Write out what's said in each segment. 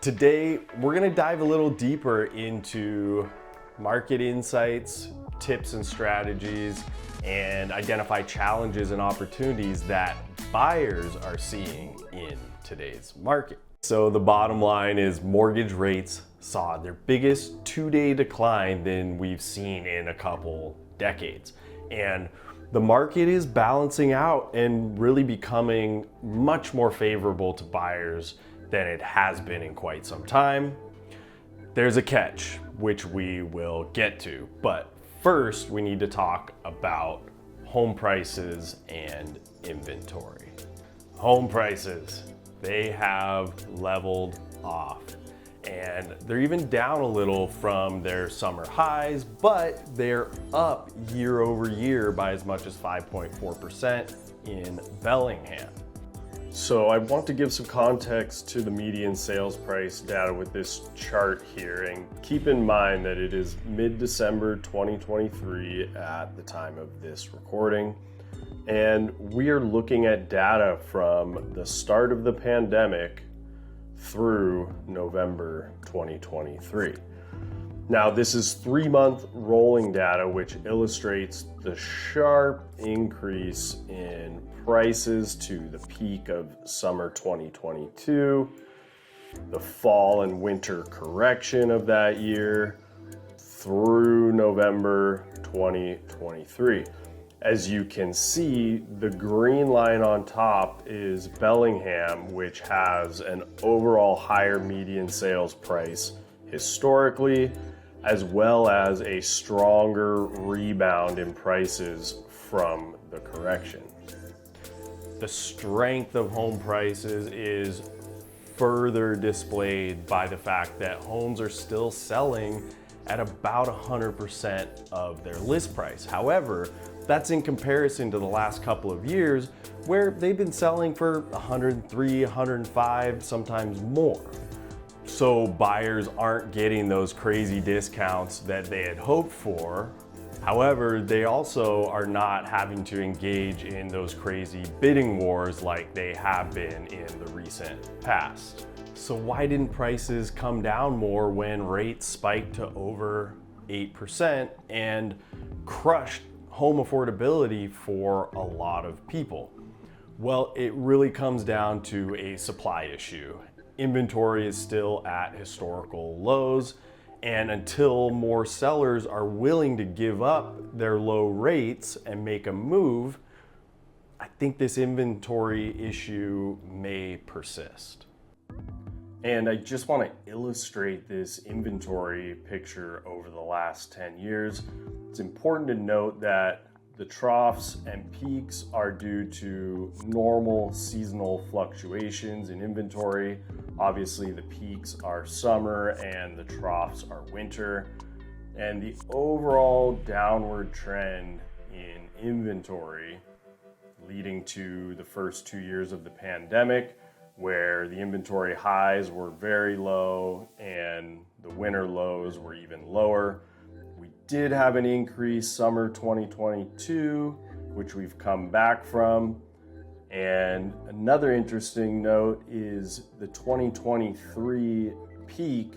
Today, we're gonna dive a little deeper into market insights, tips and strategies, and identify challenges and opportunities that buyers are seeing in today's market. So the bottom line is mortgage rates saw their biggest two-day decline than we've seen in a couple decades. And the market is balancing out and really becoming much more favorable to buyers than it has been in quite some time. There's a catch, which we will get to, but first we need to talk about home prices and inventory. Home prices, they have leveled off, and they're even down a little from their summer highs, but they're up year over year by as much as 5.4% in Bellingham. So I want to give some context to the median sales price data with this chart here, and keep in mind that it is mid-December 2023 at the time of this recording. And we are looking at data from the start of the pandemic through November 2023. Now, this is 3-month rolling data, which illustrates the sharp increase in prices to the peak of summer 2022, the fall and winter correction of that year, through November 2023. As you can see, the green line on top is Bellingham, which has an overall higher median sales price historically, as well as a stronger rebound in prices from the correction. The strength of home prices is further displayed by the fact that homes are still selling at about 100% of their list price. However, that's in comparison to the last couple of years where they've been selling for 103, 105, sometimes more. So buyers aren't getting those crazy discounts that they had hoped for. However, they also are not having to engage in those crazy bidding wars like they have been in the recent past. So why didn't prices come down more when rates spiked to over 8% and crushed home affordability for a lot of people? Well, it really comes down to a supply issue. Inventory is still at historical lows, and until more sellers are willing to give up their low rates and make a move, I think this inventory issue may persist. And I just want to illustrate this inventory picture over the last 10 years. It's important to note that the troughs and peaks are due to normal seasonal fluctuations in inventory. Obviously, the peaks are summer and the troughs are winter. And the overall downward trend in inventory leading to the first 2 years of the pandemic, where the inventory highs were very low and the winter lows were even lower. We did have an increase summer 2022, which we've come back from. And another interesting note is the 2023 peak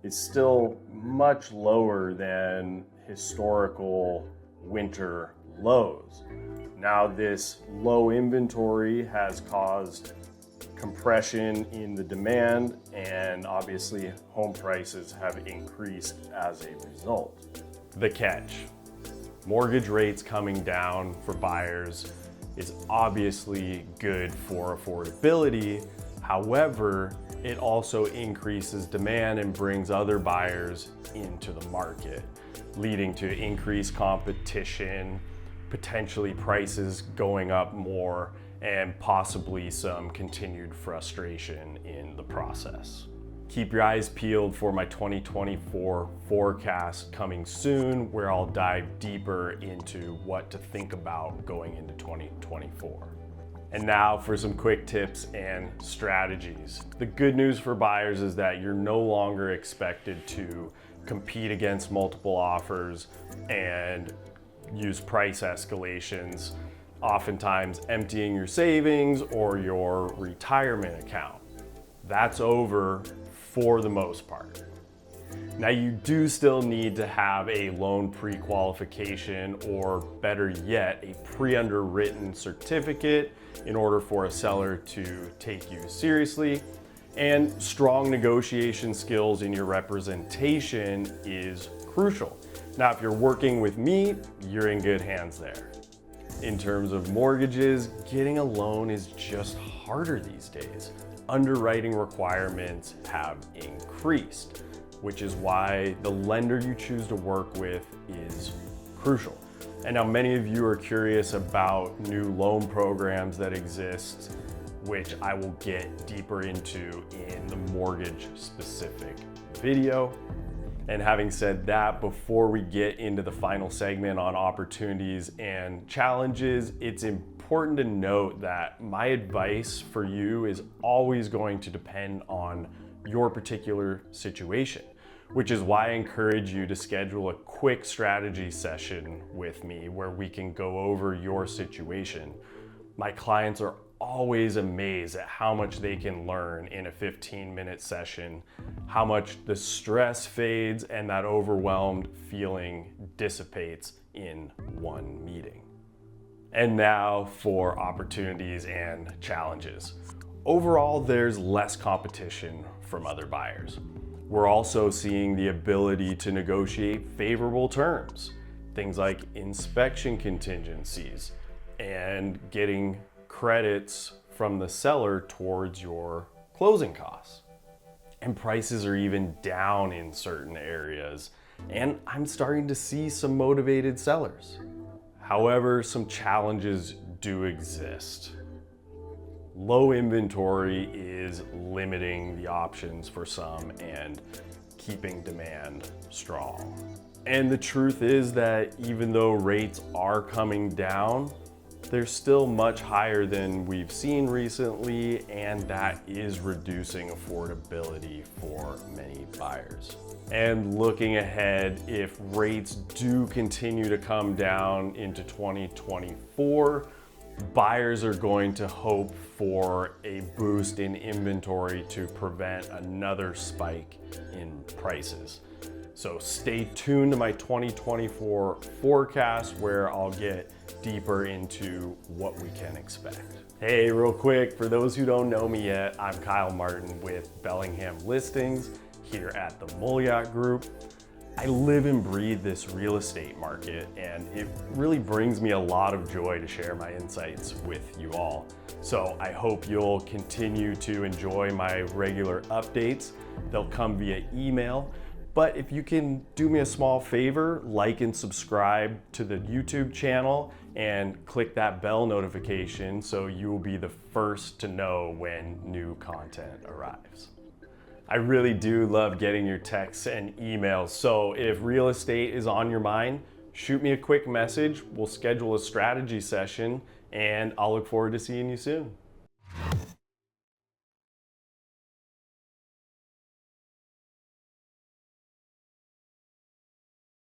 is still much lower than historical winter lows. Now, this low inventory has caused compression in the demand, and obviously home prices have increased as a result. The catch: mortgage rates coming down for buyers is obviously good for affordability. However, it also increases demand and brings other buyers into the market, leading to increased competition, potentially prices going up more, and possibly some continued frustration in the process. Keep your eyes peeled for my 2024 forecast coming soon, where I'll dive deeper into what to think about going into 2024. And now for some quick tips and strategies. The good news for buyers is that you're no longer expected to compete against multiple offers and use price escalations, oftentimes emptying your savings or your retirement account. That's over for the most part. Now, you do still need to have a loan pre-qualification, or better yet, a pre-underwritten certificate in order for a seller to take you seriously. And strong negotiation skills in your representation is crucial. Now, if you're working with me, you're in good hands there. In terms of mortgages, getting a loan is just harder these days. Underwriting requirements have increased, which is why the lender you choose to work with is crucial. And now many of you are curious about new loan programs that exist, which I will get deeper into in the mortgage specific video. And having said that, before we get into the final segment on opportunities and challenges, it's important to note that my advice for you is always going to depend on your particular situation, which is why I encourage you to schedule a quick strategy session with me where we can go over your situation. My clients are always amazed at how much they can learn in a 15-minute session, how much the stress fades and that overwhelmed feeling dissipates in one meeting. And now for opportunities and challenges. Overall, there's less competition from other buyers. We're also seeing the ability to negotiate favorable terms, things like inspection contingencies and getting credits from the seller towards your closing costs. And prices are even down in certain areas, and I'm starting to see some motivated sellers. However, some challenges do exist. Low inventory is limiting the options for some and keeping demand strong. And the truth is that even though rates are coming down, they're still much higher than we've seen recently, and that is reducing affordability for many buyers. And looking ahead, if rates do continue to come down into 2024, buyers are going to hope for a boost in inventory to prevent another spike in prices. So stay tuned to my 2024 forecast where I'll get deeper into what we can expect. Hey, real quick, for those who don't know me yet, I'm Kyle Martin with Bellingham Listings here at the Moliat Group. I live and breathe this real estate market, and it really brings me a lot of joy to share my insights with you all. So I hope you'll continue to enjoy my regular updates. They'll come via email. But if you can do me a small favor, like and subscribe to the YouTube channel and click that bell notification so you will be the first to know when new content arrives. I really do love getting your texts and emails, so if real estate is on your mind, shoot me a quick message. We'll schedule a strategy session, and I'll look forward to seeing you soon.